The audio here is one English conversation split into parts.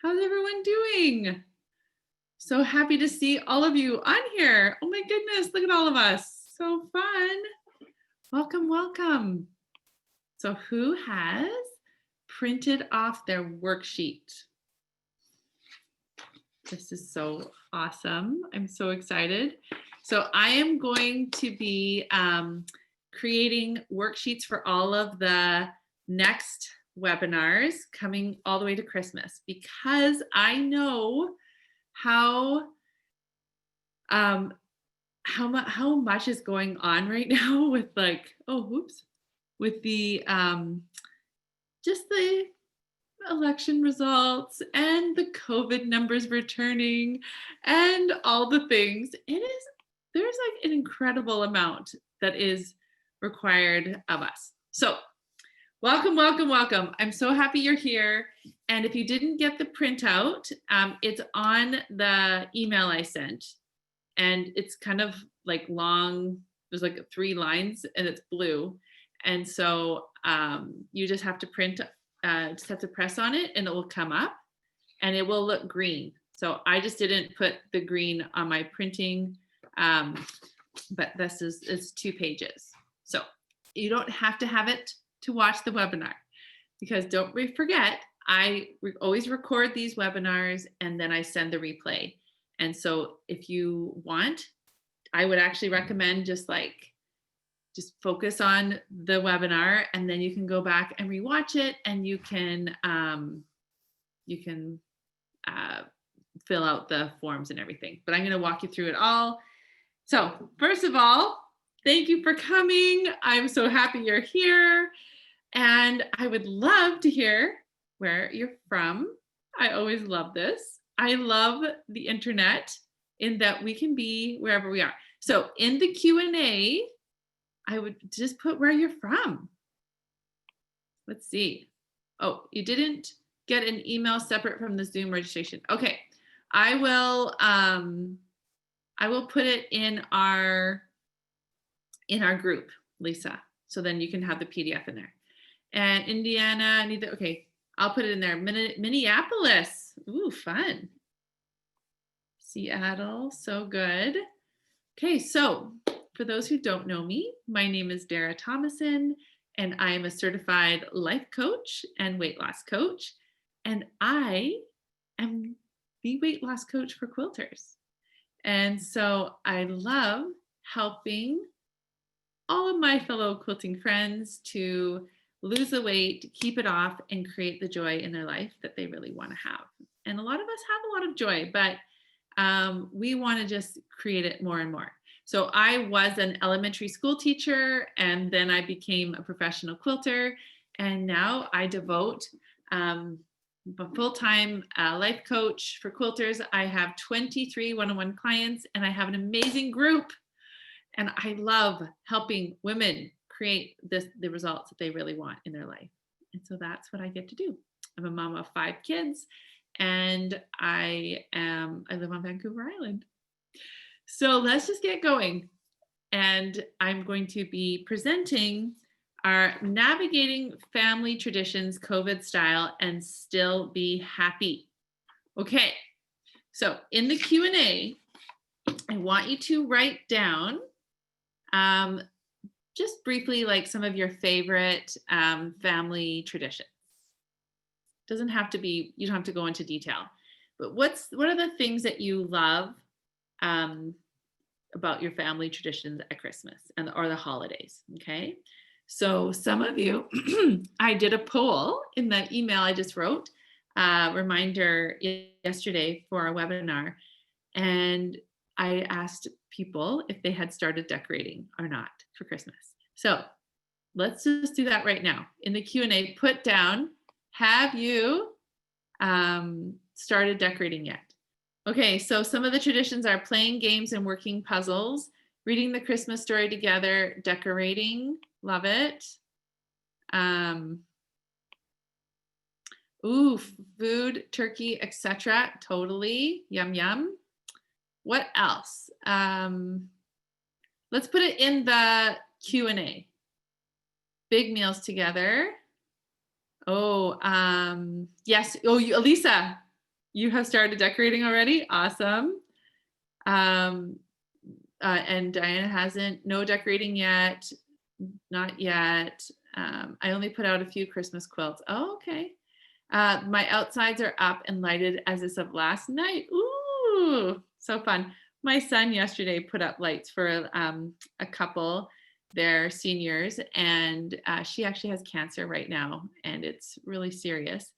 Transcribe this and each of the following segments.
How's everyone doing? So happy to see all of you on here. Oh my goodness, look at all of us. So fun. Welcome, welcome. So who has printed off their worksheet? This is so awesome. I'm so excited. So I am going to be creating worksheets for all of the next webinars coming all the way to Christmas, because I know how much is going on right now with with the just the election results and the COVID numbers returning and all the things. There's like an incredible amount that is required of us. So welcome, welcome, welcome. I'm so happy you're here. And if you didn't get the printout, it's on the email I sent. And it's kind of like long, there's like 3 lines and it's blue. And so you just have to just have to press on it and it will come up and it will look green. So I just didn't put the green on my printing, but it's 2 pages. So you don't have to have it to watch the webinar, because don't forget, I always record these webinars and then I send the replay. And so if you want, I would actually recommend just focus on the webinar, and then you can go back and rewatch it, and you can fill out the forms and everything. But I'm going to walk you through it all. So first of all, thank you for coming. I'm so happy you're here. And I would love to hear where you're from. I always love this. I love the internet in that we can be wherever we are. So in the Q&A, I would just put where you're from. Let's see. Oh, you didn't get an email separate from the Zoom registration. Okay, I will put it in our group, Lisa. So then you can have the PDF in there. And Indiana, okay, I'll put it in there. Minneapolis, ooh, fun. Seattle, so good. Okay, so for those who don't know me, my name is Dara Thomason, and I am a certified life coach and weight loss coach. And I am the weight loss coach for quilters. And so I love helping all of my fellow quilting friends to lose the weight, keep it off, and create the joy in their life that they really want to have. And a lot of us have a lot of joy, but we want to just create it more and more. So I was an elementary school teacher, and then I became a professional quilter, and now I devote a full-time life coach for quilters. I have 23 one-on-one clients, and I have an amazing group, and I love helping women create the results that they really want in their life. And so that's what I get to do. I'm a mom of 5 kids, and I live on Vancouver Island. So let's just get going. And I'm going to be presenting our Navigating Family Traditions COVID Style and Still Be Happy. Okay, so in the Q&A, I want you to write down just briefly like some of your favorite family traditions. Doesn't have to be, you don't have to go into detail, but what are the things that you love about your family traditions at Christmas or the holidays? Okay, so some of you, I did a poll in the email I just wrote, reminder yesterday for our webinar, and I asked people if they had started decorating or not for Christmas. So let's just do that right now. In the Q&A, put down, have you started decorating yet? Okay, so some of the traditions are playing games and working puzzles, reading the Christmas story together, decorating, love it. Ooh, food, turkey, etc. Totally, yum, yum. What else? Let's put it in the Q&A. Big meals together. Oh, yes. Oh, Elisa, You have started decorating already? Awesome. Um, and Diana hasn't, no decorating yet. Not yet. I only put out a few Christmas quilts. Oh, okay. My outsides are up and lighted as is of last night. Ooh, so fun. My son yesterday put up lights for a couple, they're seniors, and she actually has cancer right now, and it's really serious.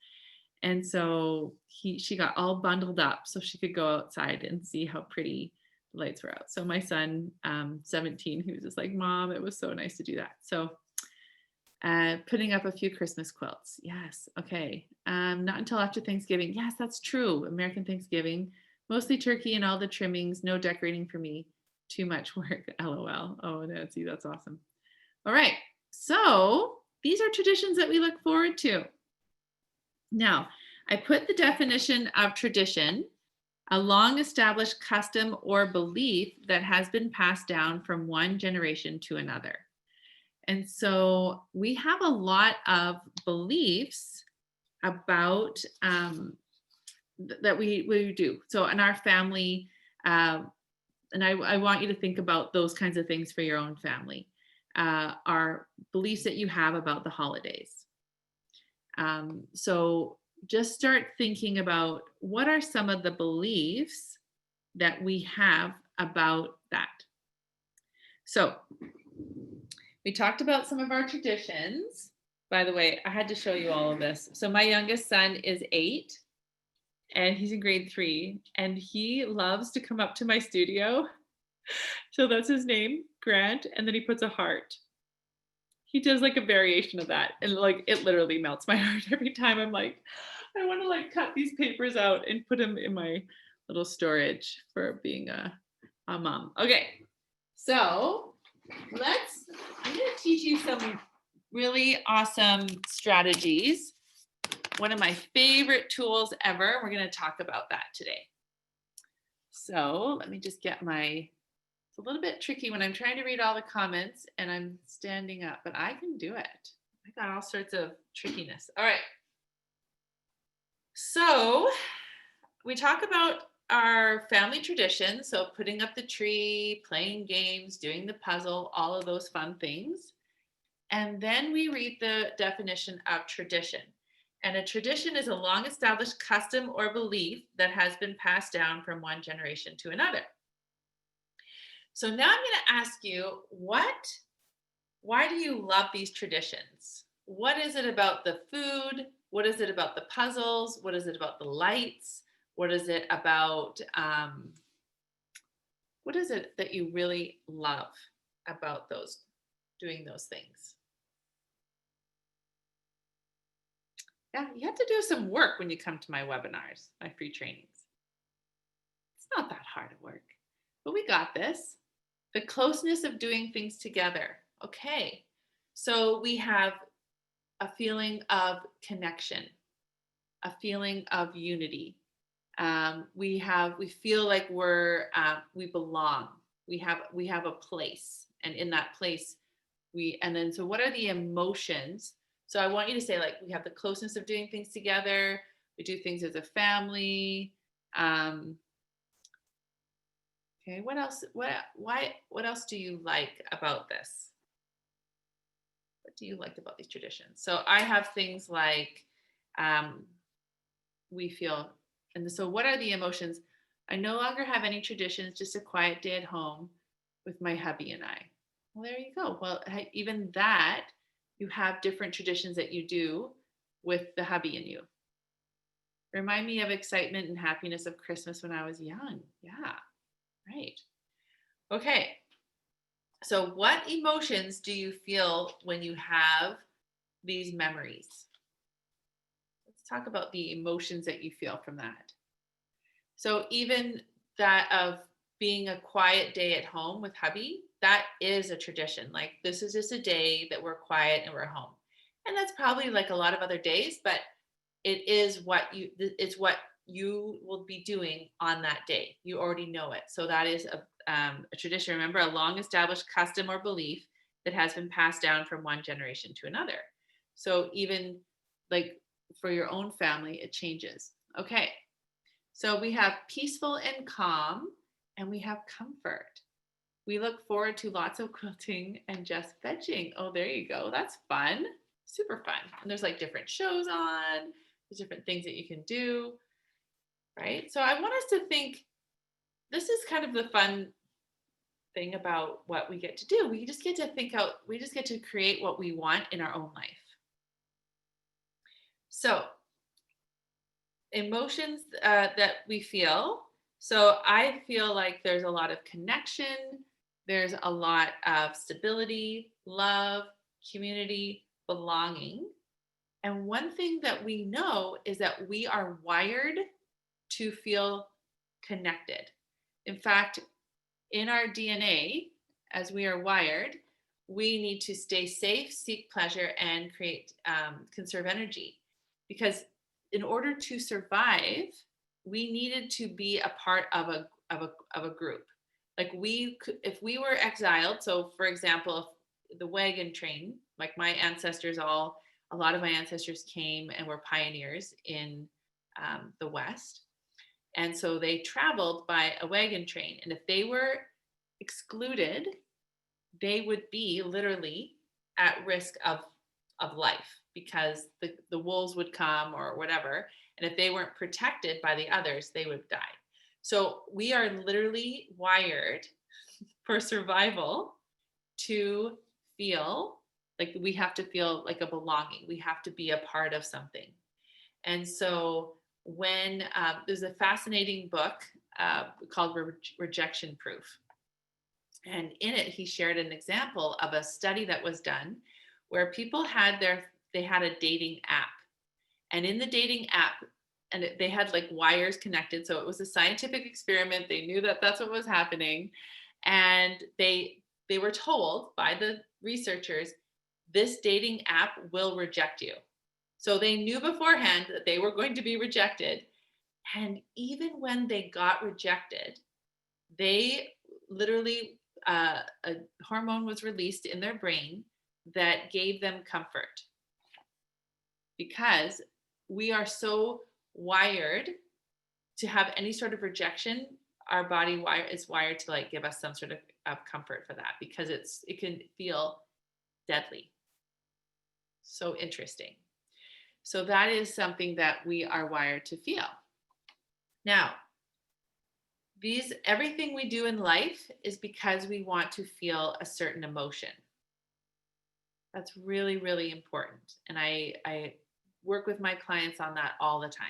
And so she got all bundled up so she could go outside and see how pretty the lights were out. So my son, 17, he was just like, Mom, it was so nice to do that. So putting up a few Christmas quilts. Yes. Okay. Not until after Thanksgiving. Yes, that's true. American Thanksgiving. Mostly turkey and all the trimmings. No decorating for me. Too much work. LOL. Oh, Nancy, that's awesome. All right. So these are traditions that we look forward to. Now, I put the definition of tradition, a long established custom or belief that has been passed down from one generation to another. And so we have a lot of beliefs about that we do. So in our family, and I want you to think about those kinds of things for your own family, are beliefs that you have about the holidays. So just start thinking about what are some of the beliefs that we have about that. So we talked about some of our traditions. By the way, I had to show you all of this. So my youngest son is 8 and he's in grade 3 and he loves to come up to my studio. So that's his name, Grant, and then he puts a heart. He does like a variation of that and like it literally melts my heart every time. I'm like, I want to like cut these papers out and put them in my little storage for being a mom. Okay, so I'm going to teach you some really awesome strategies. One of my favorite tools ever. We're going to talk about that today. So let me just get it's a little bit tricky when I'm trying to read all the comments and I'm standing up, but I can do it. I got all sorts of trickiness. All right. So we talk about our family traditions. So putting up the tree, playing games, doing the puzzle, all of those fun things. And then we read the definition of tradition. And a tradition is a long established custom or belief that has been passed down from one generation to another. So now I'm going to ask you, why do you love these traditions? What is it about the food? What is it about the puzzles? What is it about the lights? What is it about, what is it that you really love about doing those things? Yeah, you have to do some work when you come to my webinars, my free trainings. It's not that hard of work, but we got this. The closeness of doing things together. Okay, so we have a feeling of connection, a feeling of unity. We feel like we belong. We have a place, and in that place, so what are the emotions? So I want you to say, like, we have the closeness of doing things together. We do things as a family. Okay, what else? What else do you like about this? What do you like about these traditions? So I have things like we feel, and so what are the emotions? I no longer have any traditions, just a quiet day at home with my hubby and I. Well, there you go. Well, even that, you have different traditions that you do with the hubby and you. Remind me of excitement and happiness of Christmas when I was young. Yeah, right. Okay. So what emotions do you feel when you have these memories? Let's talk about the emotions that you feel from that. So even that of being a quiet day at home with hubby, that is a tradition. Like, this is just a day that we're quiet and we're home. And that's probably like a lot of other days, but it's what you will be doing on that day. You already know it. So that is a tradition. Remember, a long established custom or belief that has been passed down from one generation to another. So even like for your own family, it changes. Okay. So we have peaceful and calm, and we have comfort. We look forward to lots of quilting and just vegging. Oh, there you go. That's fun. Super fun. And there's like different shows on, there's different things that you can do, right? So I want us to think this is kind of the fun thing about what we get to do. We just get to think out, we just get to create what we want in our own life. So, emotions that we feel. So, I feel like there's a lot of connection, there's a lot of stability, love, community, belonging. And one thing that we know is that we are wired to feel connected. In fact, in our DNA, as we are wired, we need to stay safe, seek pleasure, and conserve energy. Because in order to survive, we needed to be a part of a group. Like if we were exiled. So, for example, the wagon train, like a lot of my ancestors came and were pioneers in the West. And so they traveled by a wagon train. And if they were excluded, they would be literally at risk of life because the wolves would come or whatever. And if they weren't protected by the others, they would die. So we are literally wired for survival to feel like we have to feel like a belonging. We have to be a part of something. And so when there's a fascinating book called Rejection Proof. And in it, he shared an example of a study that was done where people they had a dating app. And in the dating app, and they had like wires connected. So it was a scientific experiment. They knew that that's what was happening. And they were told by the researchers, this dating app will reject you. So they knew beforehand that they were going to be rejected. And even when they got rejected, they literally, a hormone was released in their brain that gave them comfort. Because we are so wired to have any sort of rejection, our body is wired to like give us some sort of comfort for that because it can feel deadly. So interesting. So that is something that we are wired to feel. Now, everything we do in life is because we want to feel a certain emotion. That's really, really important. And I work with my clients on that all the time.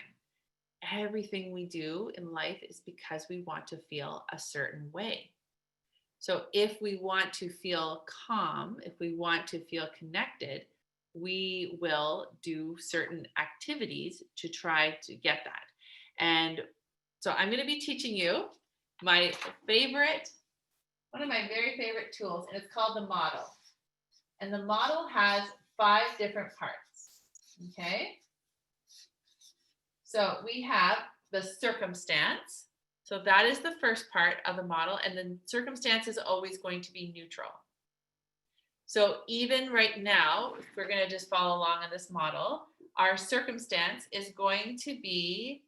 Everything we do in life is because we want to feel a certain way. So if we want to feel calm, if we want to feel connected, we will do certain activities to try to get that. And so I'm going to be teaching you one of my very favorite tools, and it's called the model. And the model has 5 different parts. Okay. So we have the circumstance. So that is the first part of the model. And the circumstance is always going to be neutral. So even right now, if we're going to just follow along on this model, our circumstance is going to be,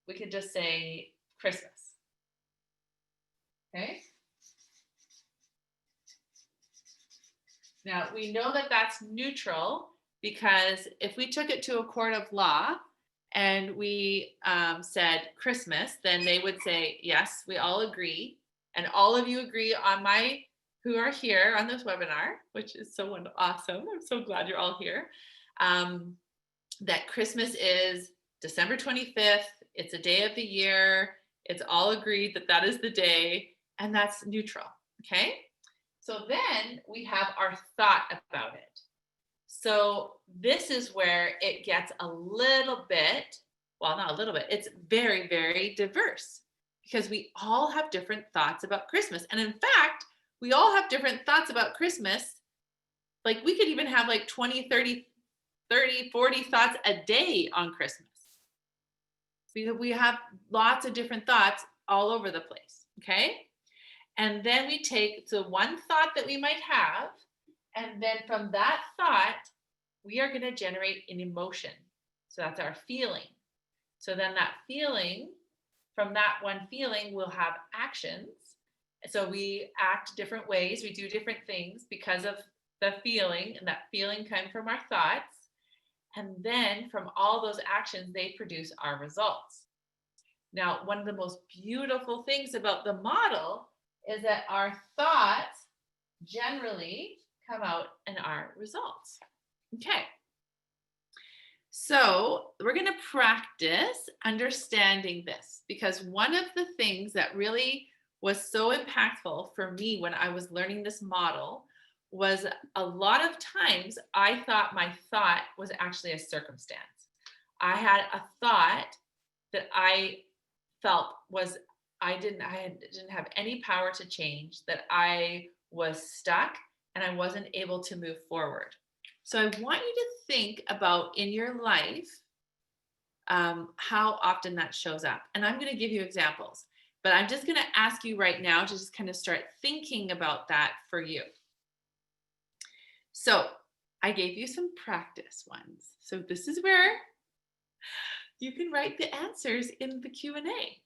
we could just say Christmas. Okay. Now we know that that's neutral because if we took it to a court of law and we said Christmas, then they would say, yes, we all agree. And all of you agree who are here on this webinar, which is so awesome. I'm so glad you're all here. That Christmas is December 25th. It's a day of the year. It's all agreed that that is the day, and that's neutral. Okay. So then we have our thought about it. So this is where it gets a little bit, well, not a little bit, it's very, very diverse because we all have different thoughts about Christmas. And in fact, we all have different thoughts about Christmas. Like we could even have like 20, 30, 40 thoughts a day on Christmas. We have lots of different thoughts all over the place. Okay. And then we take the one thought that we might have, and then from that thought, we are going to generate an emotion. So that's our feeling. So then that feeling, from that one feeling, we'll have actions. So we act different ways, we do different things because of the feeling, and that feeling comes from our thoughts. And then from all those actions, they produce our results. Now, one of the most beautiful things about the model is that our thoughts generally come out in our results. Okay. So we're going to practice understanding this, because one of the things that really was so impactful for me when I was learning this model was a lot of times I thought my thought was actually a circumstance. I had a thought that I felt was I didn't have any power to change, that I was stuck and I wasn't able to move forward. So I want you to think about in your life how often that shows up. And I'm going to give you examples, but I'm just going to ask you right now to just kind of start thinking about that for you. So I gave you some practice ones. So this is where you can write the answers in the Q&A.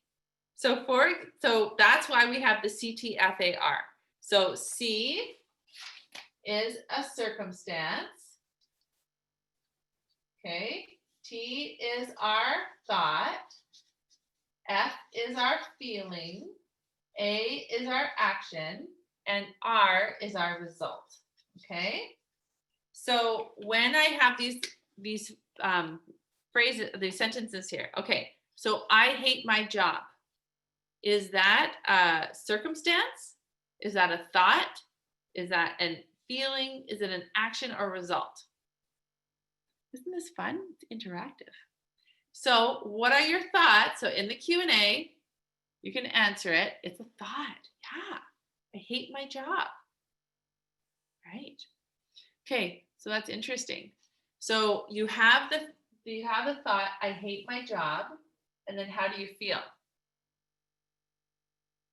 So that's why we have the CTFAR. So C is a circumstance. Okay. T is our thought. F is our feeling. A is our action. And R is our result. Okay. So when I have these phrases, these sentences here. Okay. So I hate my job. Is that a circumstance? Is that a thought? Is that a feeling? Is it an action or result? Isn't this fun? It's interactive. So what are your thoughts? So in the Q&A, you can answer it. It's a thought. Yeah, I hate my job. Right. Okay, so that's interesting. So you have the thought, I hate my job, and then how do you feel?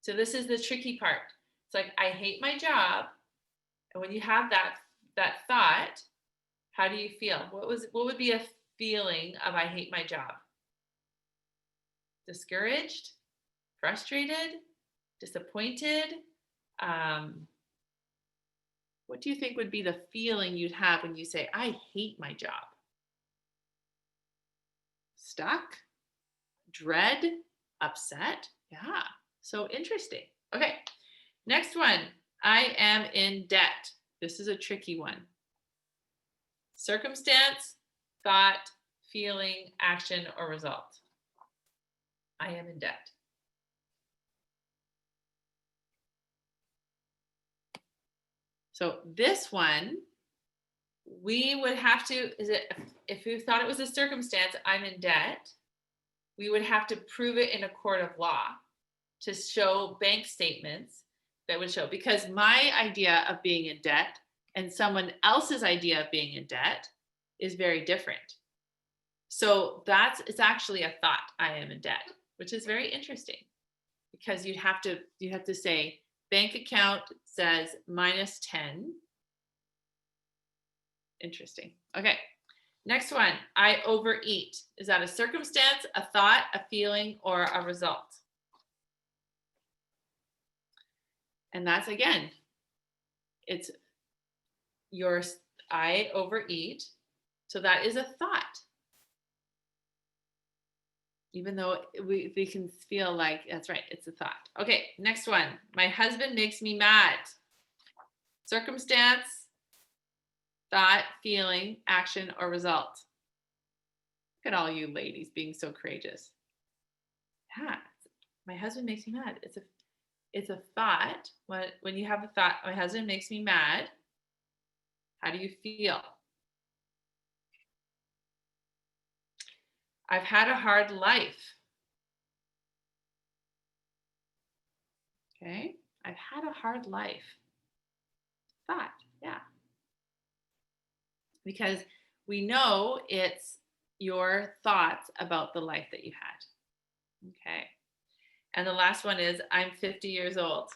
So this is the tricky part. It's like, I hate my job. And when you have that thought, how do you feel? What would be a feeling of I hate my job? Discouraged, frustrated, disappointed? What do you think would be the feeling you'd have when you say, I hate my job? Stuck, dread, upset? Yeah. So interesting. Okay, next one. I am in debt. This is a tricky one. Circumstance, thought, feeling, action, or result. I am in debt. So this one, we would have to, if we thought it was a circumstance, I'm in debt, we would have to prove it in a court of law to show bank statements that would show, because my idea of being in debt and someone else's idea of being in debt is very different. So it's actually a thought, I am in debt, which is very interesting, because you have to say bank account says -10. Interesting. Okay. Next one, I overeat. Is that a circumstance, a thought, a feeling, or a result? And that's, again, it's I overeat. So that is a thought. Even though we can feel like, that's right, it's a thought. Okay, next one. My husband makes me mad. Circumstance, thought, feeling, action, or result? Look at all you ladies being so courageous. Yeah, my husband makes me mad. It's a thought. When you have a thought, my husband makes me mad, how do you feel? I've had a hard life. Okay, I've had a hard life. Thought, yeah. Because we know it's your thoughts about the life that you had. Okay. And the last one is, I'm 50 years old.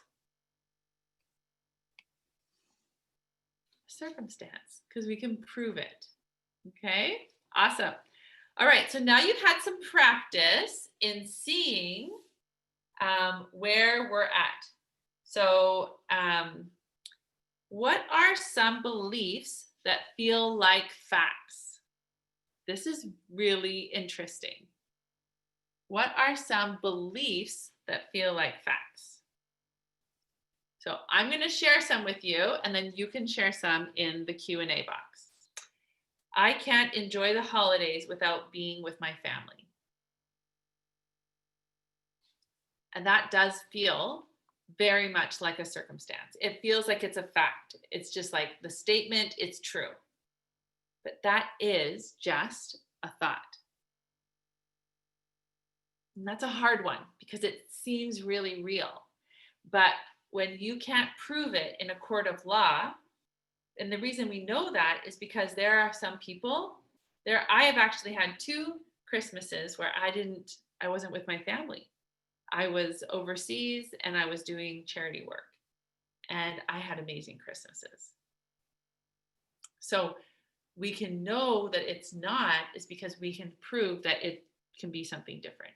Circumstance, because we can prove it. Okay, awesome. All right, so now you've had some practice in seeing where we're at. So, what are some beliefs that feel like facts? This is really interesting. What are some beliefs that feel like facts? So I'm going to share some with you, and then you can share some in the Q&A box. I can't enjoy the holidays without being with my family. And that does feel very much like a circumstance. It feels like it's a fact. It's just like the statement, it's true. But that is just a thought. And that's a hard one because it seems really real. But when you can't prove it in a court of law, and the reason we know that is because there are some people there. I have actually had 2 Christmases where I wasn't with my family. I was overseas and I was doing charity work, and I had amazing Christmases. So we can know that it's not is because we can prove that it can be something different.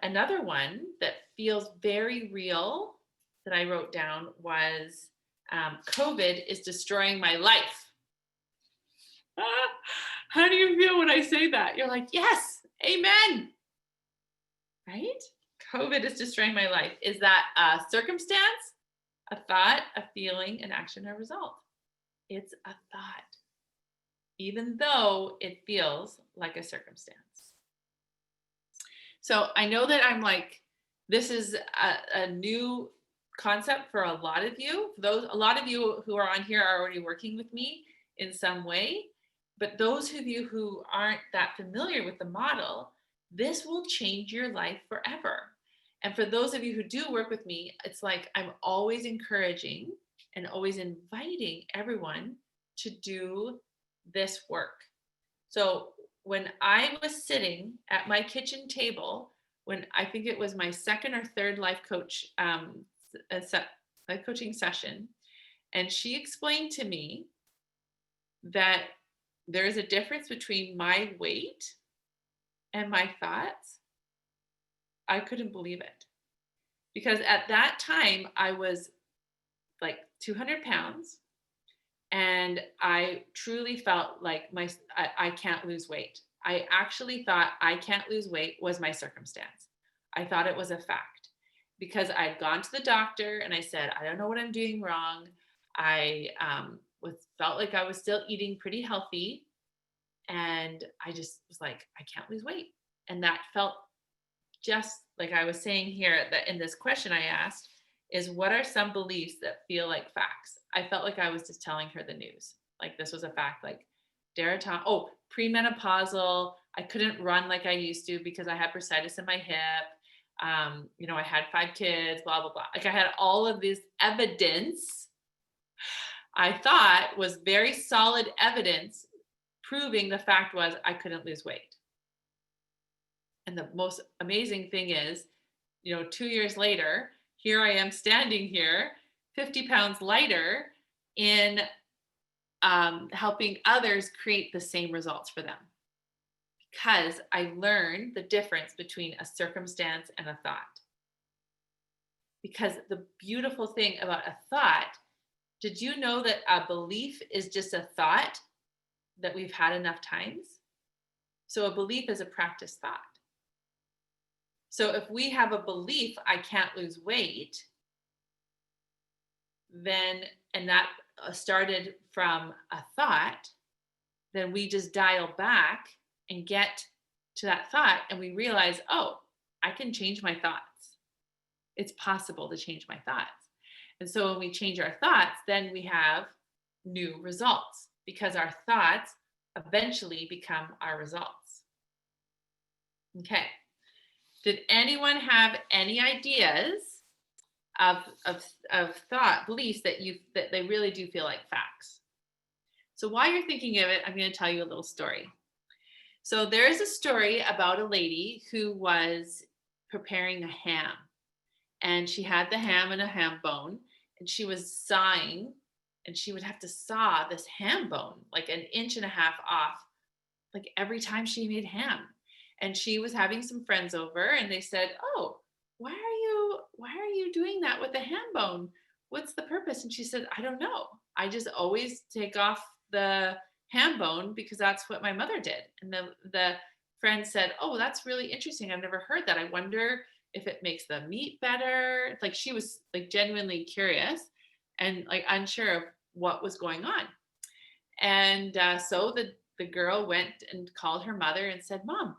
Another one that feels very real that I wrote down was COVID is destroying my life. How do you feel when I say that? You're like, yes, amen, right? COVID is destroying my life. Is that a circumstance, a thought, a feeling, an action, or result? It's a thought, even though it feels like a circumstance. So I know that this is a new concept for a lot of you. A lot of you who are on here are already working with me in some way. But those of you who aren't that familiar with the model, this will change your life forever. And for those of you who do work with me, it's like I'm always encouraging and always inviting everyone to do this work. So when I was sitting at my kitchen table, when I think it was my second or third life coaching session, and she explained to me that there is a difference between my weight and my thoughts, I couldn't believe it. Because at that time, I was like 200 pounds, and I truly felt like I can't lose weight. I actually thought I can't lose weight was my circumstance. I thought it was a fact because I'd gone to the doctor and I said, I don't know what I'm doing wrong. I felt like I was still eating pretty healthy, and I just was like, I can't lose weight. And that felt just like I was saying here that in this question I asked is, what are some beliefs that feel like facts? I felt like I was just telling her the news. Like this was a fact. Like premenopausal. I couldn't run like I used to because I had bursitis in my hip. I had 5 kids, blah, blah, blah. Like I had all of this evidence I thought was very solid evidence proving the fact was I couldn't lose weight. And the most amazing thing is, 2 years later, here I am standing here, 50 pounds lighter in helping others create the same results for them. Because I learned the difference between a circumstance and a thought. Because the beautiful thing about a thought, did you know that a belief is just a thought that we've had enough times? So a belief is a practice thought. So if we have a belief, I can't lose weight, then, and that started from a thought, then we just dial back and get to that thought and we realize, oh, I can change my thoughts. It's possible to change my thoughts. And so when we change our thoughts, then we have new results because our thoughts eventually become our results. Okay. Did anyone have any ideas of thought beliefs that they really do feel like facts? So while you're thinking of it, I'm going to tell you a little story. So there is a story about a lady who was preparing a ham, and she had the ham and a ham bone, and she was sawing, and she would have to saw this ham bone like 1.5 inches off like every time she made ham. And she was having some friends over and they said, "Oh, why are you doing that with the ham bone? What's the purpose?" And she said, "I don't know. I just always take off the ham bone because that's what my mother did." And the friend said, "Oh, that's really interesting. I've never heard that. I wonder if it makes the meat better." Like she was like genuinely curious and like unsure of what was going on. And so the girl went and called her mother and said, "Mom,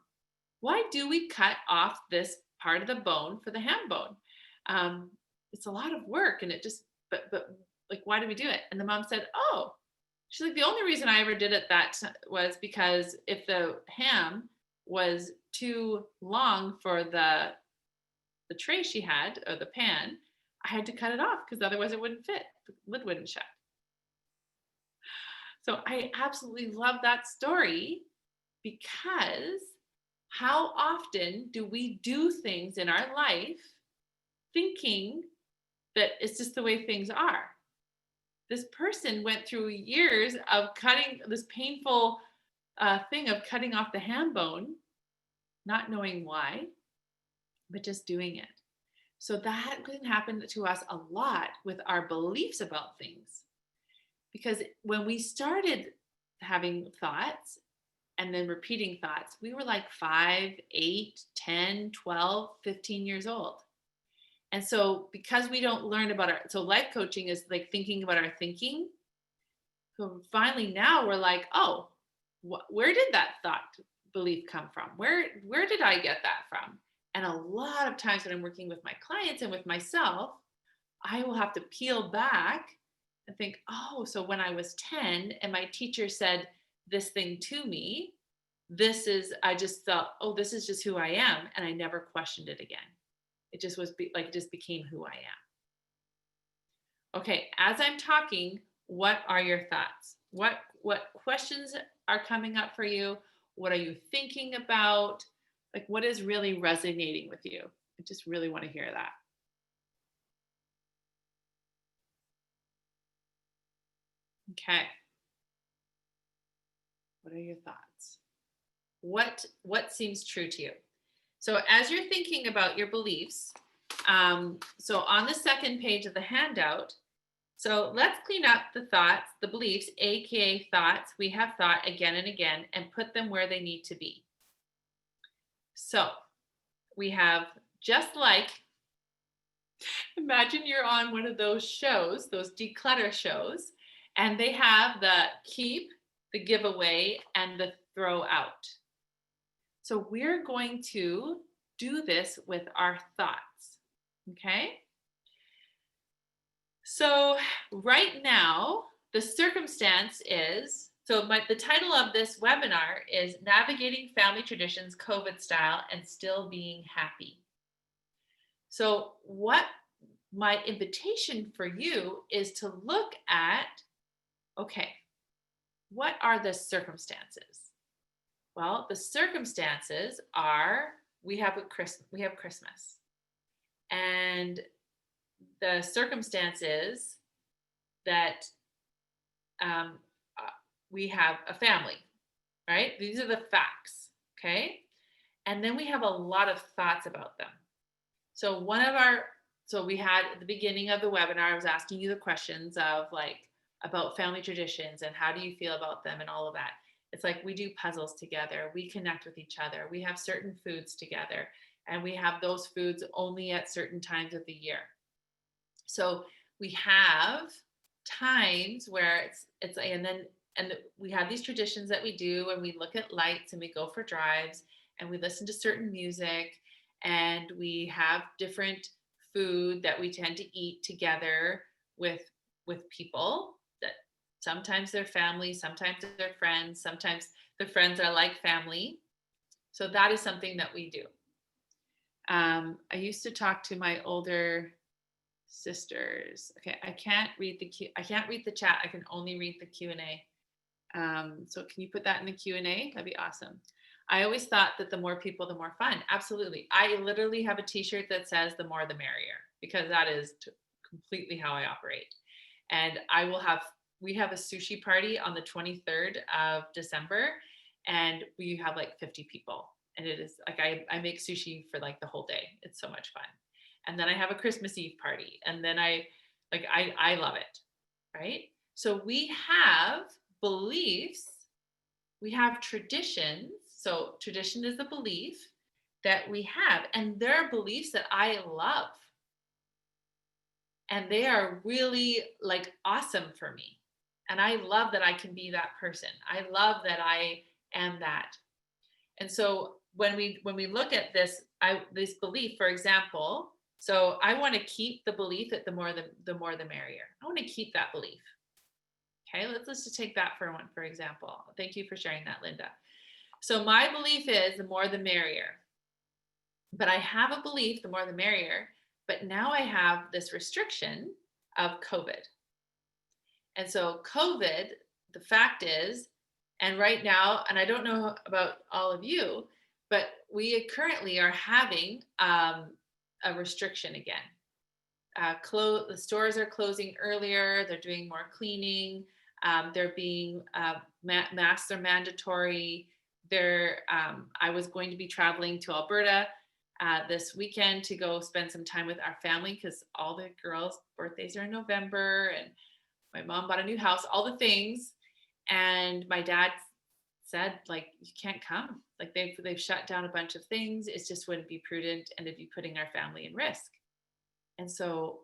why do we cut off this part of the bone for the ham bone? Um, it's a lot of work, and it just but like why do we do it?" And the mom said, "Oh, she's like, the only reason I ever did it that was because if the ham was too long for the tray she had or the pan, I had to cut it off because otherwise it wouldn't fit. The lid wouldn't shut." So I absolutely love that story because how often do we do things in our life thinking that it's just the way things are? This person went through years of cutting this painful thing of cutting off the ham bone, not knowing why, but just doing it. So that can happen to us a lot with our beliefs about things. Because when we started having thoughts and then repeating thoughts, we were like 5, 8, 10, 12, 15 years old. And so because we don't learn about so life coaching is like thinking about our thinking. So finally now we're like, oh, where did that thought belief come from? Where did I get that from? And a lot of times when I'm working with my clients and with myself, I will have to peel back and think, oh, so when I was 10 and my teacher said this thing to me, I just thought, oh, this is just who I am. And I never questioned it again. It just was like, it just became who I am. Okay. As I'm talking, what are your thoughts? What questions are coming up for you? What are you thinking about? Like, what is really resonating with you? I just really want to hear that. Okay. What are your thoughts? What seems true to you? So as you're thinking about your beliefs, so on the second page of the handout, so let's clean up the thoughts, the beliefs, aka thoughts we have thought again and again, and put them where they need to be. So we have just like, imagine you're on one of those shows, those declutter shows, and they have the keep, the giveaway, and the throw out. So we're going to do this with our thoughts. Okay. So right now, the circumstance is the title of this webinar is Navigating Family Traditions COVID Style and Still Being Happy. So what my invitation for you is to look at, okay, what are the circumstances? Well, the circumstances are we have Christmas. And the circumstances that we have a family, right? These are the facts, okay? And then we have a lot of thoughts about them. So we had at the beginning of the webinar, I was asking you the questions of like about family traditions and how do you feel about them and all of that. It's like we do puzzles together, we connect with each other, we have certain foods together, and we have those foods only at certain times of the year. So we have times where it's and we have these traditions that we do, and we look at lights and we go for drives and we listen to certain music, and we have different food that we tend to eat together with people that sometimes they're family, sometimes they're friends, sometimes the friends are like family. So that is something that we do. I used to talk to my older sisters. Okay, I can't read the chat. I can only read the Q&A. So can you put that in the Q&A? That'd be awesome. I always thought that the more people, the more fun. Absolutely. I literally have a t-shirt that says the more the merrier, because that is completely how I operate. And we have a sushi party on the 23rd of December. and we have like 50 people. And it is like I make sushi for like the whole day. It's so much fun. And then I have a Christmas Eve party. And then I love it. Right. So we have beliefs, we have traditions. So tradition is a belief that we have, and there are beliefs that I love. And they are really like awesome for me. And I love that I can be that person. I love that I am that. And so when we look at this belief, for example, so I want to keep the belief that the more the merrier. I want to keep that belief. Okay, let's just take that for example. Thank you for sharing that, Linda. So my belief is the more the merrier. But I have a belief the more the merrier. But now I have this restriction of COVID. And so COVID, the fact is, and right now, and I don't know about all of you, but we currently are having a restriction again. The stores are closing earlier. They're doing more cleaning. They're being masks are mandatory. I was going to be traveling to Alberta this weekend to go spend some time with our family because all the girls' birthdays are in November, and my mom bought a new house, all the things. And my dad said, like, you can't come. Like they've shut down a bunch of things. It just wouldn't be prudent, and it'd be putting our family in risk. And so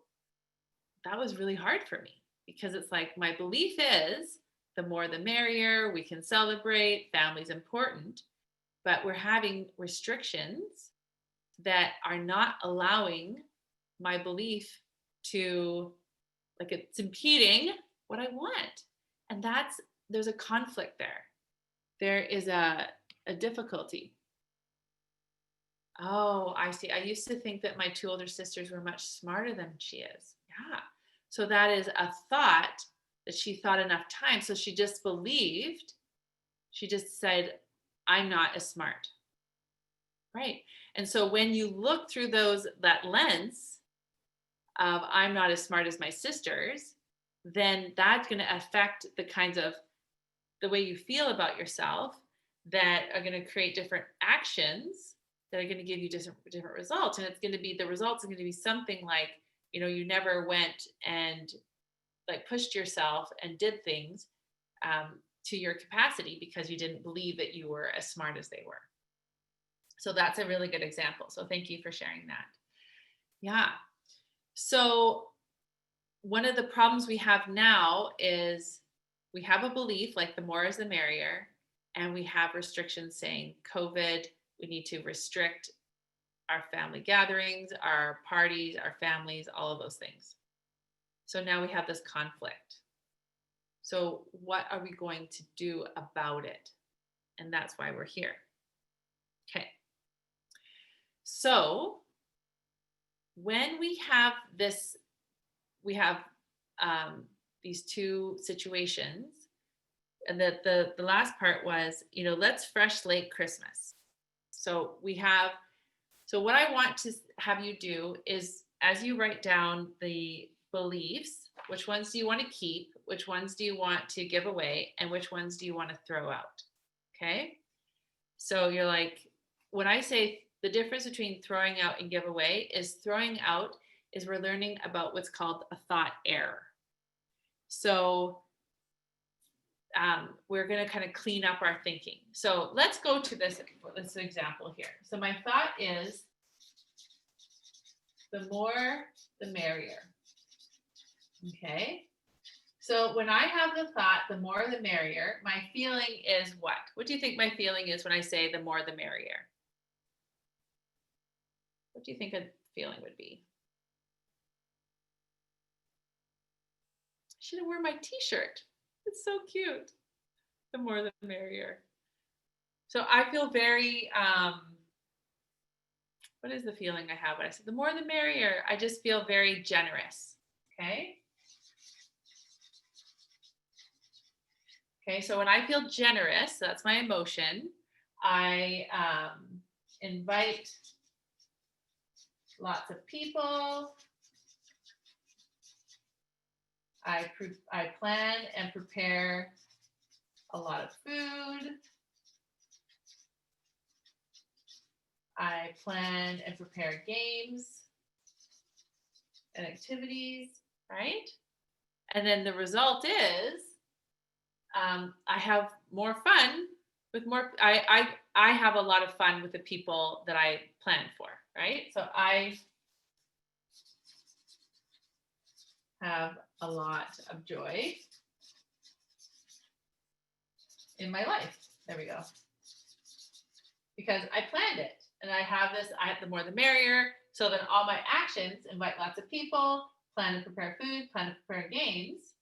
that was really hard for me because it's like my belief is the more the merrier. We can celebrate. Family's important, but we're having restrictions that are not allowing my belief to, like, it's impeding what I want. And there's a conflict there. There is a difficulty. Oh, I see. I used to think that my two older sisters were much smarter than she is. Yeah. So that is a thought that she thought enough times. So she just said, I'm not as smart. Right. And so when you look through that lens of I'm not as smart as my sisters, then that's going to affect the way you feel about yourself, that are going to create different actions that are going to give you different results. And the results are going to be something like, you never went and like pushed yourself and did things to your capacity because you didn't believe that you were as smart as they were. So that's a really good example. So thank you for sharing that. Yeah. So one of the problems we have now is we have a belief like the more is the merrier, and we have restrictions saying COVID, we need to restrict our family gatherings, our parties, our families, all of those things. So now we have this conflict. So what are we going to do about it? And that's why we're here. Okay. So when we have these two situations, and the last part was, let's fresh slate Christmas. So what I want to have you do is, as you write down the beliefs, which ones do you want to keep, which ones do you want to give away, and which ones do you want to throw out? Okay. So you're like, when I say the difference between throwing out and give away is throwing out is we're learning about what's called a thought error. So we're going to kind of clean up our thinking. So let's go to this example here. So my thought is the more the merrier. Okay. So when I have the thought, the more the merrier, my feeling is what? What do you think my feeling is when I say the more the merrier? What do you think a feeling would be? I should have worn my t-shirt. It's so cute. The more the merrier. So I feel very, what is the feeling I have when I say the more the merrier? I just feel very generous. Okay. Okay, so when I feel generous, that's my emotion, I invite lots of people. I plan and prepare a lot of food. I plan and prepare games and activities, right? And then the result is I have more fun with more. I have a lot of fun with the people that I plan for, right? So I have a lot of joy in my life. There we go. Because I planned it and I have this, the more the merrier. So then all my actions invite lots of people, plan and prepare food, plan and prepare games.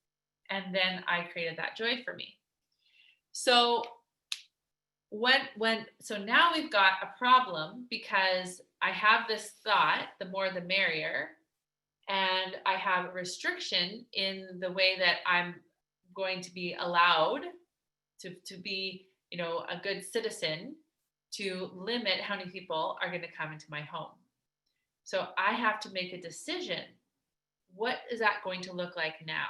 And then I created that joy for me. So so now we've got a problem because I have this thought, the more the merrier, and I have a restriction in the way that I'm going to be allowed to be, a good citizen, to limit how many people are going to come into my home. So I have to make a decision. What is that going to look like now?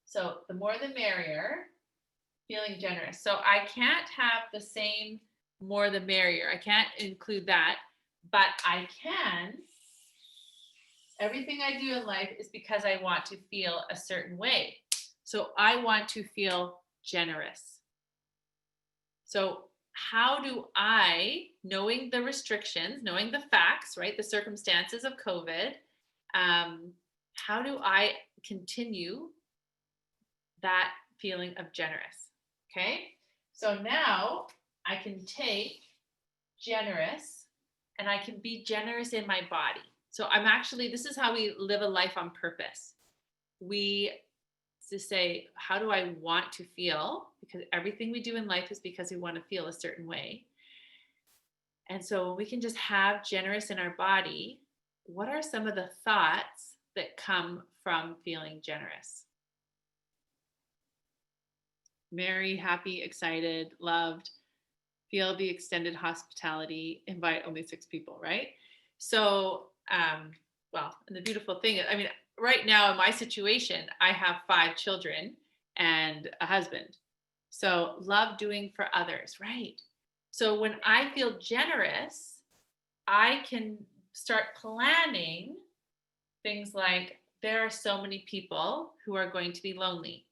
So the more the merrier, feeling generous. So I can't have the same more the merrier. I can't include that, but I can. Everything I do in life is because I want to feel a certain way. So I want to feel generous. So how do I, knowing the restrictions, knowing the facts, right, the circumstances of COVID, how do I continue that feeling of generous? Okay, so now I can take generous and I can be generous in my body. So this is how we live a life on purpose. We to say, how do I want to feel? Because everything we do in life is because we want to feel a certain way. And so we can just have generous in our body. What are some of the thoughts that come from feeling generous? Merry, happy, excited, loved, feel the extended hospitality, invite only 6 people, right? So, and the beautiful thing is, right now in my situation, I have 5 children and a husband. So love doing for others, right? So when I feel generous, I can start planning things like, there are so many people who are going to be lonely.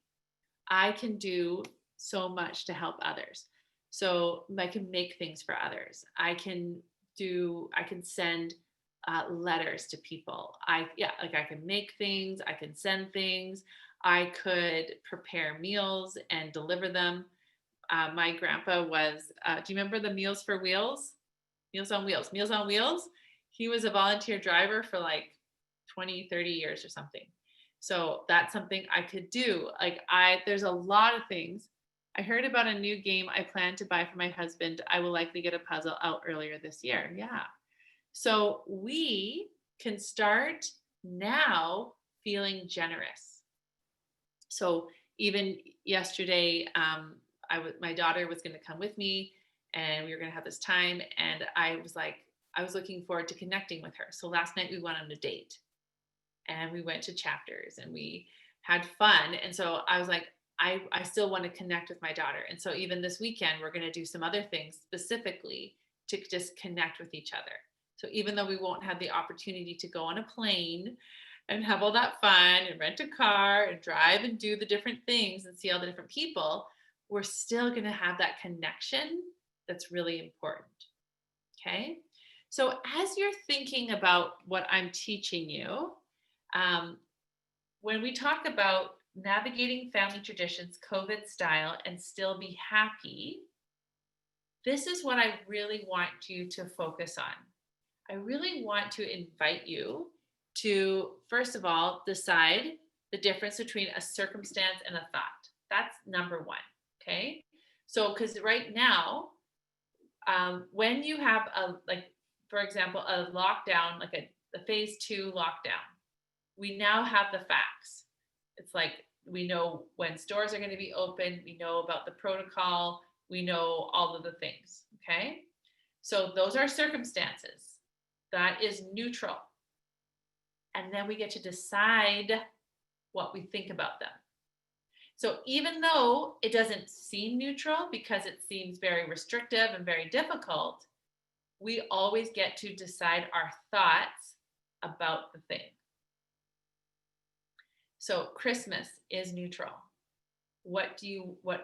I can do so much to help others. So I can make things for others. I can send letters to people. I can make things, I can send things, I could prepare meals and deliver them. My grandpa was, do you remember the Meals for Wheels? Meals on Wheels. Meals on Wheels. He was a volunteer driver for like 20, 30 years or something. So that's something I could do. There's a lot of things. I heard about a new game I plan to buy for my husband. I will likely get a puzzle out earlier this year. Yeah. So we can start now feeling generous. So even yesterday, my daughter was going to come with me and we were going to have this time. And I was looking forward to connecting with her. So last night we went on a date and we went to Chapters and we had fun. And so I was like, I still want to connect with my daughter. And so even this weekend, we're going to do some other things specifically to just connect with each other. So even though we won't have the opportunity to go on a plane and have all that fun and rent a car and drive and do the different things and see all the different people, we're still going to have that connection that's really important. Okay. So as you're thinking about what I'm teaching you, when we talk about navigating family traditions, COVID style, and still be happy, this is what I really want you to focus on. I really want to invite you to, first of all, decide the difference between a circumstance and a thought. That's number one. Okay. So, because right now, when you have for example, a lockdown, like a phase 2 lockdown, we now have the facts. It's like, we know when stores are going to be open. We know about the protocol. We know all of the things. Okay. So those are circumstances. That is neutral. And then we get to decide what we think about them. So even though it doesn't seem neutral because it seems very restrictive and very difficult, we always get to decide our thoughts about the thing. So Christmas is neutral. What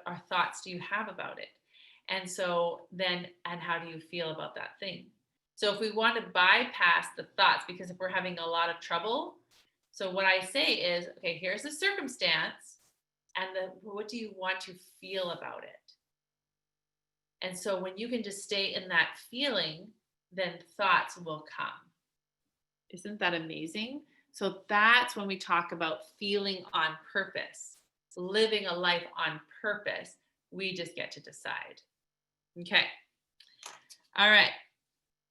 our thoughts do you have about it? And so then, and how do you feel about that thing? So if we want to bypass the thoughts, because if we're having a lot of trouble, so what I say is, okay, here's the circumstance, and what do you want to feel about it? And so when you can just stay in that feeling, then thoughts will come. Isn't that amazing? So that's when we talk about feeling on purpose, living a life on purpose. We just get to decide. Okay. All right.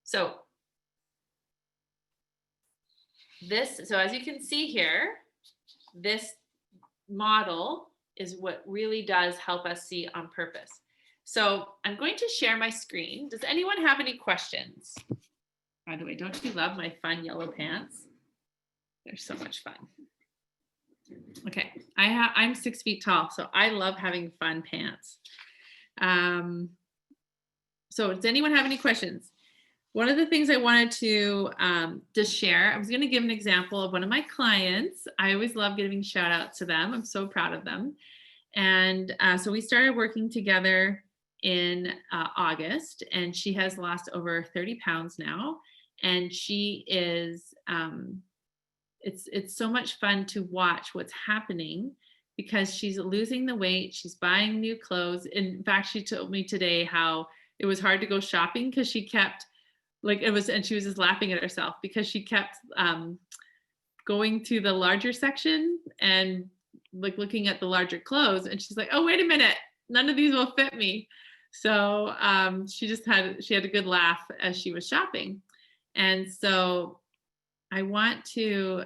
So as you can see here, this model is what really does help us see on purpose. So I'm going to share my screen. Does anyone have any questions? By the way, don't you love my fun yellow pants? They're so much fun. Okay, I'm 6 feet tall, so I love having fun pants. So does anyone have any questions? One of the things I wanted to just share, I was going to give an example of one of my clients. I always love giving shout outs to them. I'm so proud of them. And so we started working together in August, and she has lost over 30 pounds now. And she is, it's so much fun to watch what's happening because she's losing the weight. She's buying new clothes. In fact, she told me today how it was hard to go shopping because she kept and she was just laughing at herself because she kept going to the larger section and looking at the larger clothes. And she's like, oh, wait a minute, none of these will fit me. So she had a good laugh as she was shopping. And so I want to,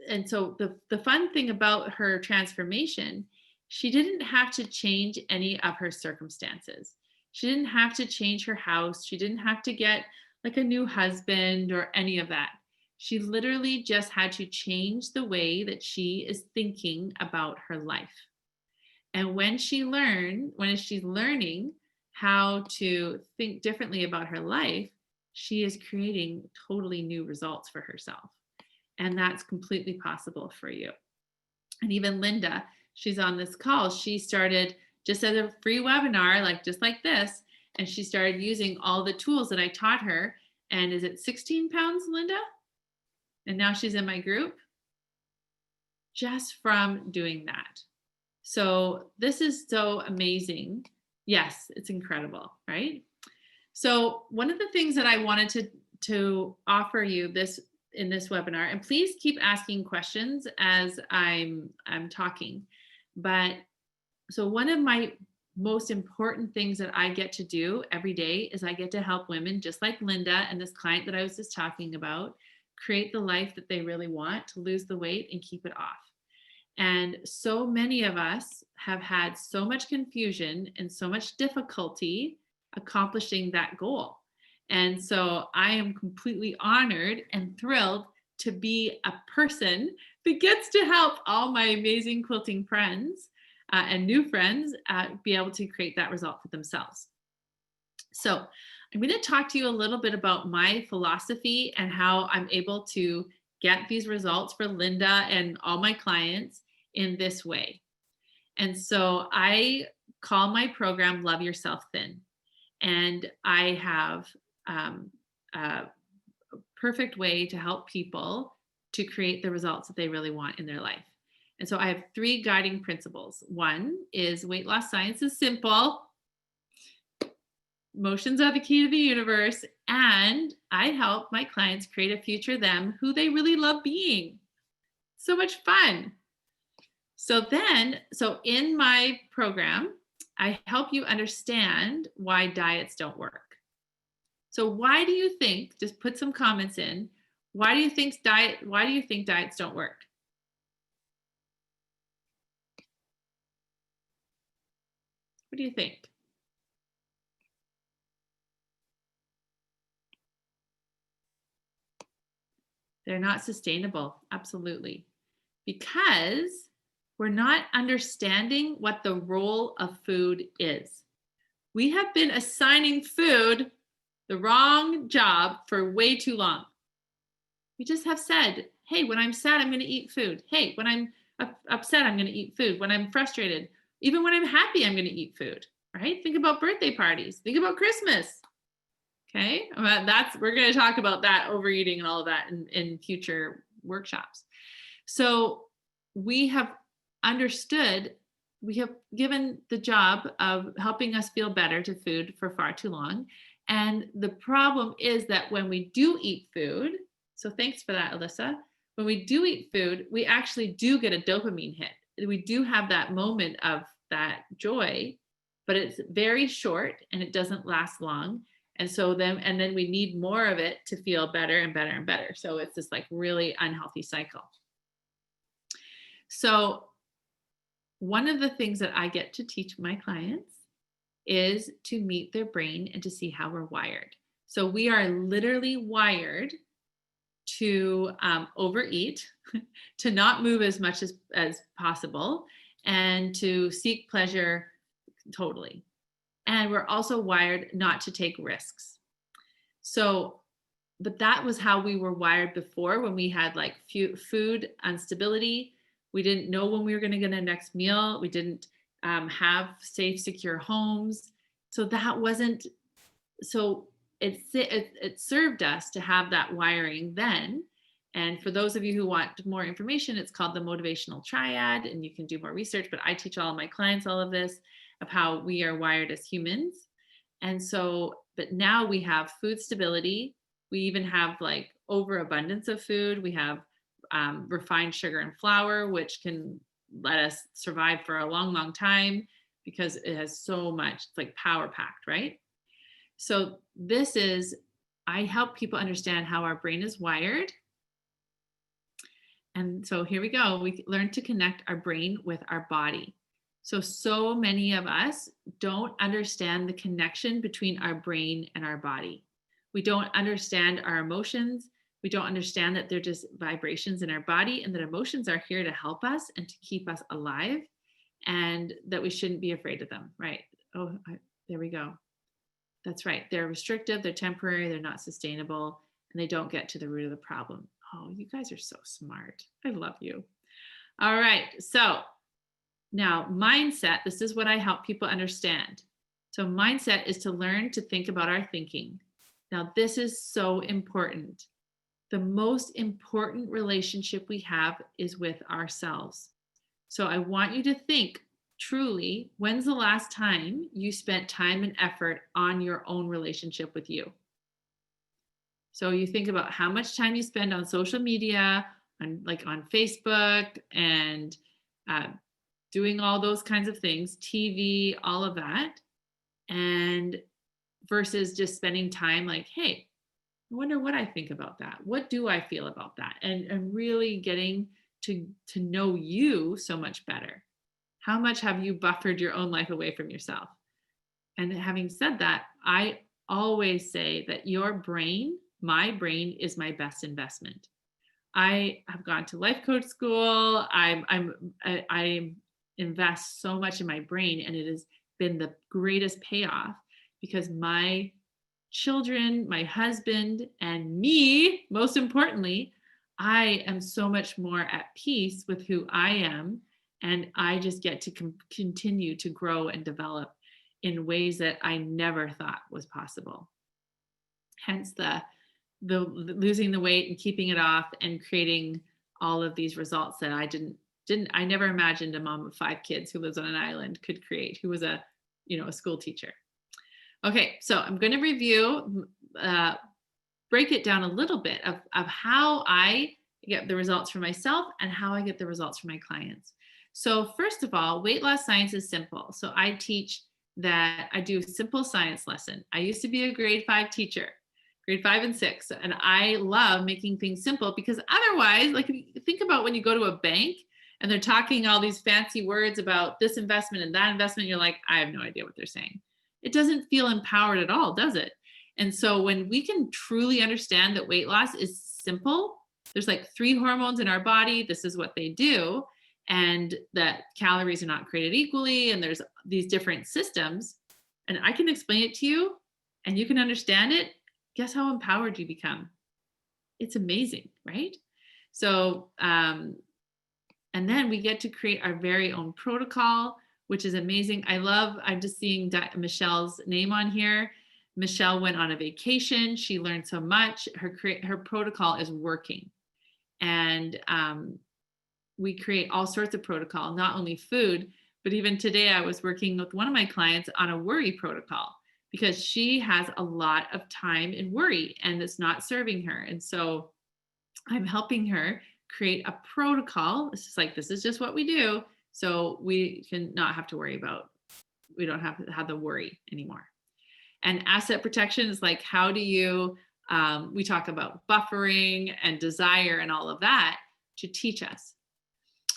and so the fun thing about her transformation, she didn't have to change any of her circumstances. She didn't have to change her house. She didn't have to get a new husband or any of that. She literally just had to change the way that she is thinking about her life. And when she's learning how to think differently about her life, she is creating totally new results for herself. And that's completely possible for you. And even Linda, she's on this call. She started just as a free webinar, just like this. And she started using all the tools that I taught her. And is it 16 pounds, Linda? And now she's in my group just from doing that. So this is so amazing. Yes, it's incredible, right? So one of the things that I wanted to offer you in this webinar, and please keep asking questions as I'm talking, but so one of my most important things that I get to do every day is I get to help women just like Linda and this client that I was just talking about create the life that they really want, to lose the weight and keep it off. And so many of us have had so much confusion and so much difficulty accomplishing that goal. And so I am completely honored and thrilled to be a person that gets to help all my amazing quilting friends and new friends be able to create that result for themselves. So I'm going to talk to you a little bit about my philosophy and how I'm able to get these results for Linda and all my clients in this way. And so I call my program Love Yourself Thin. And I have a perfect way to help people to create the results that they really want in their life. And so I have 3 guiding principles. One is weight loss science is simple. Motions are the key to the universe. And I help my clients create a future them who they really love being. So much fun. So in my program, I help you understand why diets don't work. So why do you think, just put some comments in, why do you think diets don't work? What do you think? They're not sustainable, absolutely. Because we're not understanding what the role of food is. We have been assigning food the wrong job for way too long. We just have said, hey, when I'm sad, I'm going to eat food. Hey, when I'm upset, I'm going to eat food. When I'm frustrated, even when I'm happy, I'm going to eat food, right? Think about birthday parties. Think about Christmas. Okay. We're going to talk about that overeating and all of that in future workshops. So we have understood, we have given the job of helping us feel better to food for far too long. And the problem is that when we do eat food, so thanks for that, Alyssa. When we do eat food, we actually do get a dopamine hit. We do have that moment of that joy, but it's very short and it doesn't last long. And then we need more of it to feel better and better and better. So it's this like really unhealthy cycle. So one of the things that I get to teach my clients is to meet their brain and to see how we're wired. So we are literally wired to overeat, to not move as much as possible, and to seek pleasure totally. And we're also wired not to take risks. So, but that was how we were wired before, when we had like food instability. We didn't know when we were going to get our next meal. We didn't have safe, secure homes. So that wasn't, so it served us to have that wiring then. And for those of you who want more information, it's called the motivational triad, and you can do more research, but I teach all of my clients all of this, of how we are wired as humans. And so, but now we have food stability. We even have like overabundance of food. We have refined sugar and flour, which can let us survive for a long, long time because it has so much, it's like power packed, right? So I help people understand how our brain is wired. And so here we go. We learn to connect our brain with our body. So many of us don't understand the connection between our brain and our body. We don't understand our emotions. We don't understand that they're just vibrations in our body, and that emotions are here to help us and to keep us alive, and that we shouldn't be afraid of them, right? There we go. That's right. They're restrictive, they're temporary, they're not sustainable, and they don't get to the root of the problem. Oh, you guys are so smart. I love you. All right. So now mindset, this is what I help people understand. So mindset is to learn to think about our thinking. Now, this is so important. The most important relationship we have is with ourselves. So I want you to think truly, when's the last time you spent time and effort on your own relationship with you? So you think about how much time you spend on social media, on Facebook, and doing all those kinds of things, TV, all of that, and versus just spending time like, hey, I wonder what I think about that. What do I feel about that? And really getting to know you so much better. How much have you buffered your own life away from yourself? And having said that, I always say that your brain, my brain, is my best investment. I have gone to life coach school. I invest so much in my brain, and it has been the greatest payoff, because my children, my husband, and me, most importantly, I am so much more at peace with who I am, and I just get to continue to grow and develop in ways that I never thought was possible. Hence the losing the weight and keeping it off and creating all of these results that I never imagined a mom of 5 kids who lives on an island could create, who was a school teacher. Okay, so I'm going to review, break it down a little bit of how I get the results for myself and how I get the results for my clients. So first of all, weight loss science is simple. So I teach that I do a simple science lesson. I used to be a grade 5 teacher, grade 5 and 6. And I love making things simple, because otherwise, like, think about when you go to a bank and they're talking all these fancy words about this investment and that investment, you're like, I have no idea what they're saying. It doesn't feel empowered at all, does it? And so when we can truly understand that weight loss is simple, there's like 3 hormones in our body, this is what they do, and that calories are not created equally, and there's these different systems, and I can explain it to you and you can understand it, guess how empowered you become? It's amazing, right? So, and then we get to create our very own protocol, which is amazing. I'm just seeing Michelle's name on here. Michelle went on a vacation. She learned so much. Her protocol is working. And we create all sorts of protocol, not only food, but even today I was working with one of my clients on a worry protocol because she has a lot of time in worry and it's not serving her. And so I'm helping her create a protocol. It's just like, this is just what we do. So we can not have to worry about, we don't have to have the worry anymore. And asset protection is like, how do you, we talk about buffering and desire and all of that to teach us.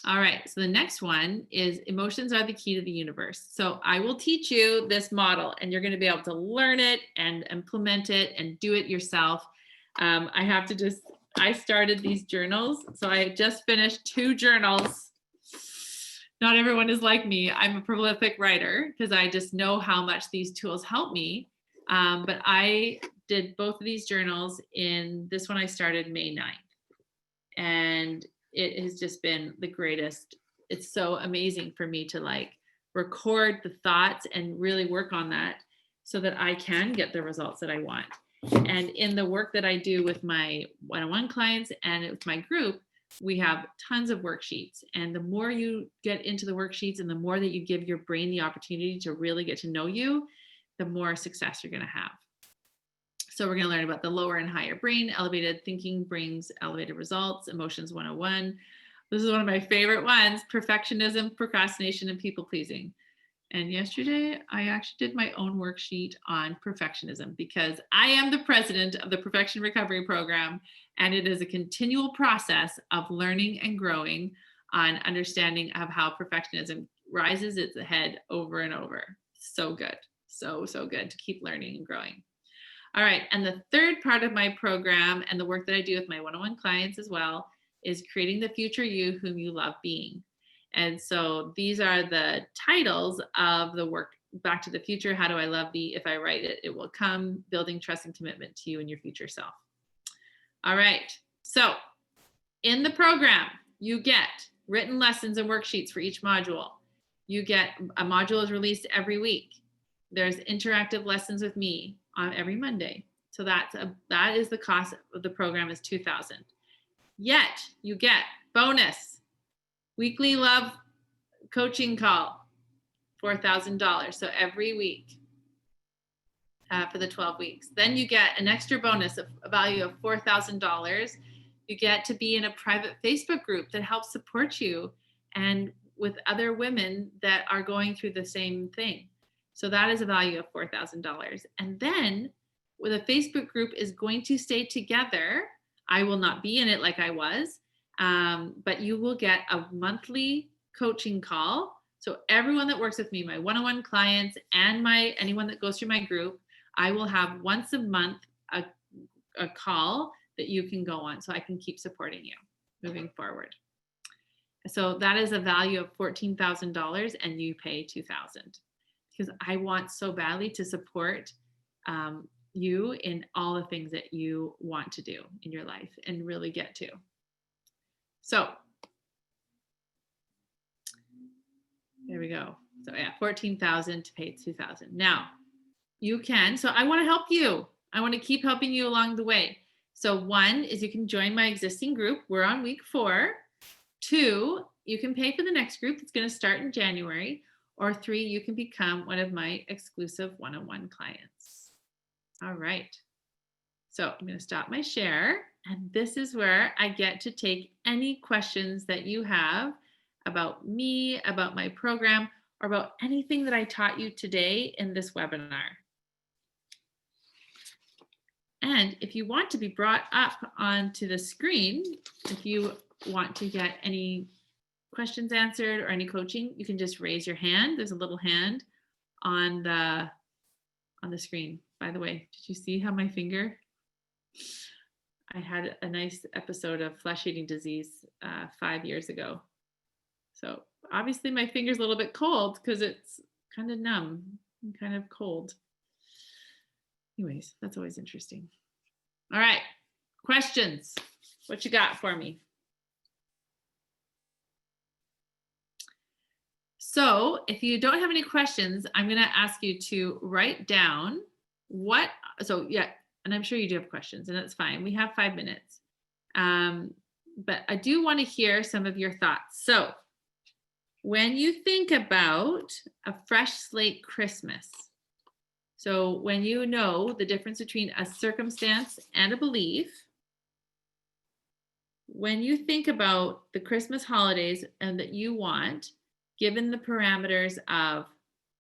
All right, so the next one is emotions are the key to the universe. So I will teach you this model and you're going to be able to learn it and implement it and do it yourself. I started these journals. So I just finished 2 journals. Not everyone is like me. I'm a prolific writer because I just know how much these tools help me. But I did both of these journals in this one. I started May 9th. And it has just been the greatest. It's so amazing for me to like record the thoughts and really work on that so that I can get the results that I want. And in the work that I do with my one-on-one clients and with my group, we have tons of worksheets. And the more you get into the worksheets and the more that you give your brain the opportunity to really get to know you, the more success you're going to have. So we're going to learn about the lower and higher brain. Elevated thinking brings elevated results. Emotions 101. This is one of my favorite ones. Perfectionism, procrastination, and people pleasing. And yesterday, I actually did my own worksheet on perfectionism because I am the president of the Perfection Recovery Program. And it is a continual process of learning and growing on understanding of how perfectionism rises its head over and over. So good. So good to keep learning and growing. All right, and the third part of my program and the work that I do with my one-on-one clients as well is creating the future you whom you love being. And so these are the titles of the work, Back to the Future, How Do I Love Thee? If I Write It, It Will Come, Building Trust and Commitment to You and Your Future Self. All right, so in the program, you get written lessons and worksheets for each module. You get, a module is released every week. There's interactive lessons with me on every Monday. So that is the cost of the program is $2,000. Yet you get bonus weekly love coaching call, $4,000. So every week for the 12 weeks. Then you get an extra bonus of a value of $4,000. You get to be in a private Facebook group that helps support you and with other women that are going through the same thing. So that is a value of $4,000. And then with a Facebook group is going to stay together. I will not be in it like I was, but you will get a monthly coaching call. So everyone that works with me, my one-on-one clients and anyone that goes through my group, I will have once a month a call that you can go on so I can keep supporting you moving forward. So that is a value of $14,000 and you pay $2,000 because I want so badly to support you in all the things that you want to do in your life and really get to. So there we go. So yeah, 14,000 to pay 2,000. Now you can, so I want to help you. I want to keep helping you along the way. So 1 is you can join my existing group. We're on week 4. 2, you can pay for the next group that's going to start in January. Or 3, you can become one of my exclusive one-on-one clients. All right. So I'm going to stop my share. And this is where I get to take any questions that you have about me, about my program, or about anything that I taught you today in this webinar. And if you want to be brought up onto the screen, if you want to get any questions answered or any coaching, you can just raise your hand. There's a little hand on the screen. By the way, did you see how my finger? I had a nice episode of flesh-eating disease 5 years ago. So obviously my finger's a little bit cold because it's kind of numb and kind of cold. Anyways, that's always interesting. All right. Questions. What you got for me? So if you don't have any questions, I'm going to ask you to write down what, so yeah, and I'm sure you do have questions and that's fine. We have 5 minutes. But I do want to hear some of your thoughts. So when you think about a fresh slate Christmas, so when you know the difference between a circumstance and a belief, when you think about the Christmas holidays and that you want, given the parameters of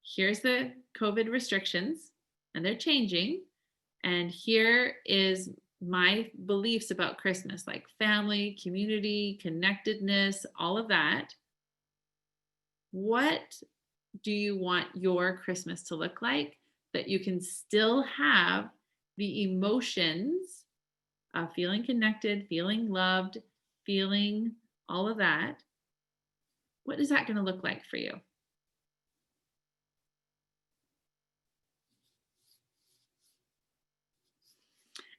here's the COVID restrictions and they're changing, and here is my beliefs about Christmas, like family, community, connectedness, all of that. What do you want your Christmas to look like that you can still have the emotions of feeling connected, feeling loved, feeling all of that? What is that going to look like for you?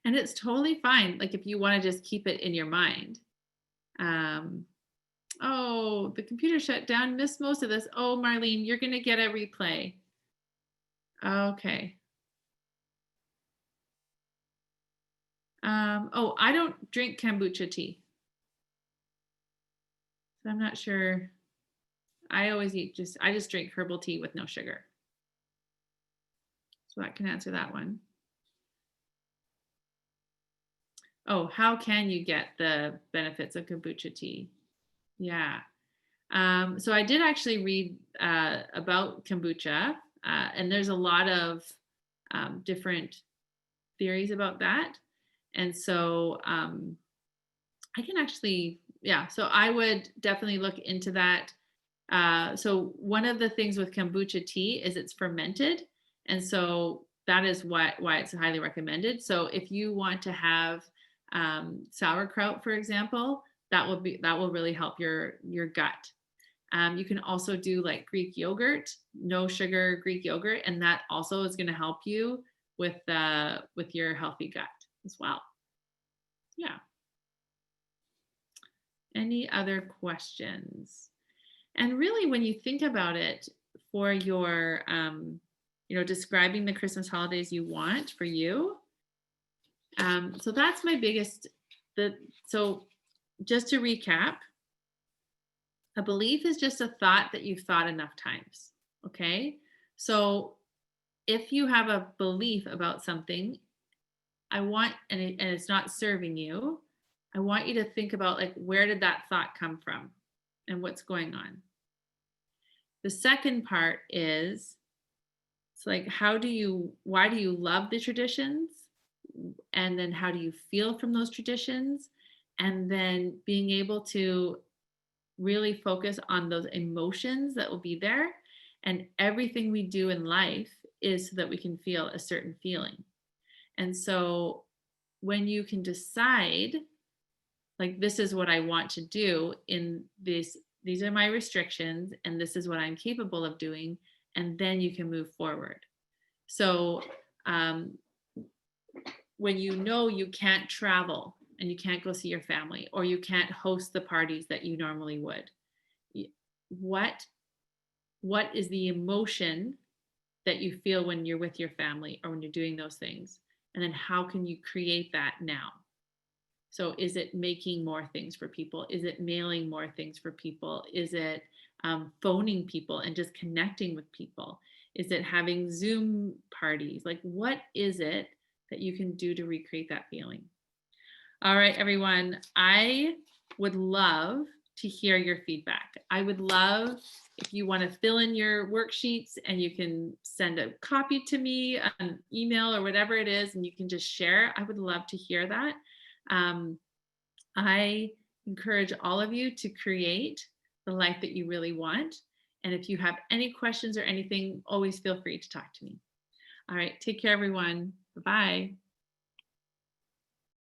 And it's totally fine. Like if you want to just keep it in your mind. Um, oh, the computer shut down. Missed most of this. Oh, Marlene, you're going to get a replay. Okay. Oh, I don't drink kombucha tea. So I'm not sure. I always I just drink herbal tea with no sugar. So that can answer that one. Oh, how can you get the benefits of kombucha tea? Yeah. So I did actually read about kombucha, and there's a lot of different theories about that. And so I can actually, yeah, so I would definitely look into that. So one of the things with kombucha tea is it's fermented. And so that is why it's highly recommended. So if you want to have sauerkraut, for example, that will really help your gut. You can also do like Greek yogurt, no sugar Greek yogurt, and that also is going to help you with your healthy gut as well. Yeah. Any other questions? And really, when you think about it, for your describing the Christmas holidays you want for you. So that's my biggest. So just to recap, a belief is just a thought that you've thought enough times. Okay. So if you have a belief about something, and it's not serving you, I want you to think about like, where did that thought come from and what's going on? The second part is, it's like, why do you love the traditions? And then how do you feel from those traditions? And then being able to really focus on those emotions that will be there. And everything we do in life is so that we can feel a certain feeling. And so when you can decide, like, this is what I want to do in this, these are my restrictions, and this is what I'm capable of doing, and then you can move forward. So when you know you can't travel and you can't go see your family, or you can't host the parties that you normally would, what is the emotion that you feel when you're with your family or when you're doing those things? And then how can you create that now? So is it making more things for people? Is it mailing more things for people? Is it phoning people and just connecting with people? Is it having Zoom parties? Like, what is it that you can do to recreate that feeling? All right, everyone. I would love to hear your feedback. I would love if you want to fill in your worksheets, and you can send a copy to me, an email or whatever it is, and you can just share. I would love to hear that. I encourage all of you to create the life that you really want. And if you have any questions or anything, always feel free to talk to me. All right, take care, everyone. Bye-bye.